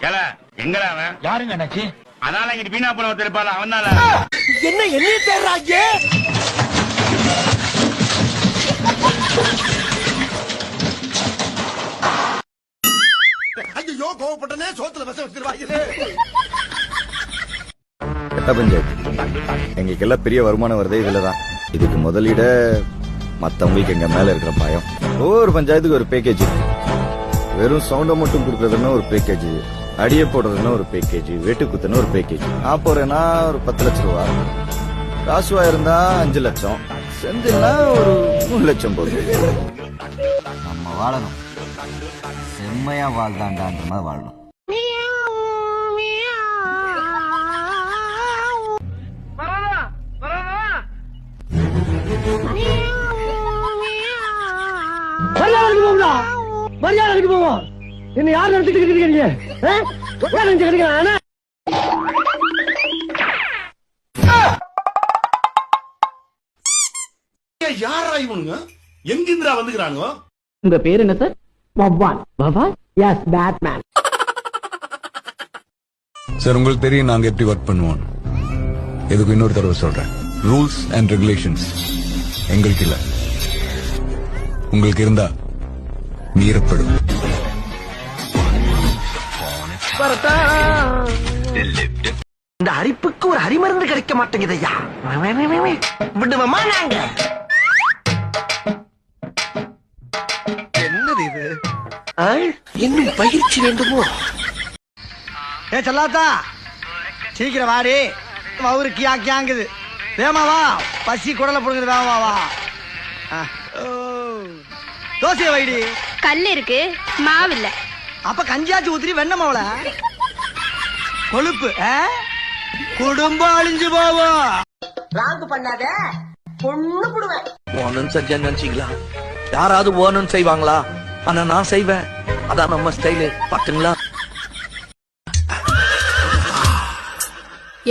ஏல எங்கடா அவன்? யாருங்க அண்ணாச்சி? அதால இங்க வீணா போன ஒருத்தர் இருப்பால அவன் தானே. என்ன என்னைய தேடுறாங்க? ஐயோ கோவப்பட்டனே, சோத்துல வசம் வச்சிருவாங்களே. கட்ட பஞ்சாயத்து எங்களுக்கெல்லாம் பெரிய வருமானம் வருதே இதுலதான். இதுக்கு முதலீட மத்தவங்களுக்கு எங்க மேல இருக்கிற பயம். ஒவ்வொரு பஞ்சாயத்துக்கு ஒரு பேக்கேஜ். வெறும் சவுண்ட மட்டும் கொடுக்கறதுன்னா ஒரு பேக்கேஜ், அடிய போடுறதுன்னா ஒரு பேக்கேஜ், வெட்டு குத்துன்னு ஒரு பேக்கேஜ். நான் போறேன்னா ஒரு 10 லட்சம் ரூபா, காசுவா இருந்தா 5 லட்சம், செஞ்சுன்னா ஒரு 3 லட்சம் போகுது. நம்ம வாழணும், செம்மையா வாழ்தாண்டான்ற மாதிரி வாழணும். மரியாதைக்கு போவோம். என்ன யார் நடத்திட்டு இருக்கீங்க? யாரா இவனுங்க? எங்கிந்திரா வந்துக்கிறானுங்க? உங்க பேர் என்ன சார்? பவான். பவான்? S, Batman. சார் உங்களுக்கு தெரியும் நாங்க எப்படி ஒர்க் பண்ணுவோம். இதுக்கு இன்னொரு தடவை சொல்றேன், ரூல்ஸ் அண்ட் ரெகுலேஷன்ஸ் எங்களுக்கு இல்ல, உங்களுக்கு இருந்தா மீறப்படும். இந்த அரிப்புக்கு ஒரு அரிமருந்து கிடைக்க மாட்டேங்குது ஐயா. விடுவோமா நாங்க? என்னது இது? இன்னும் பயிற்சி வேண்டுமோ? ஏ சொல்லாத்தா, சீக்கிரம் வாடி, அவரு கியா கியாங்குது. வேமாவா, பசி குடல போடுங்குது. வேமாவா, தோசையை வைடி. கல் இருக்கு, மாவு இல்ல. அப்ப கஞ்சியாச்சு ஊத்திரி வெண்ண மாவுல கொழுப்பு. குடும்பம் அழிஞ்சு போவோம். ராங்கு பண்ணாத, பொண்ணு புடுவேன். ஓனும் சரியா நினைச்சீங்களா? யாராவது ஓனும் செய்வாங்களா? ஆனா நான் செய்வேன். அதான் நம்ம ஸ்டைலு. பாத்துங்களா?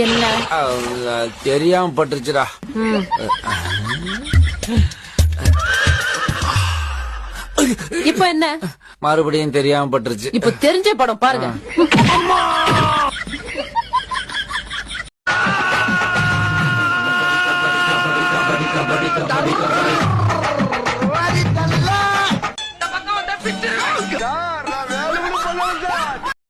என்ன தெரியாம பட்டுச்சுடா. இப்ப என்ன? மறுபடியும் தெரியாம பட்டுருச்சு. இப்ப தெரிஞ்ச படம் பாருங்க. கபடி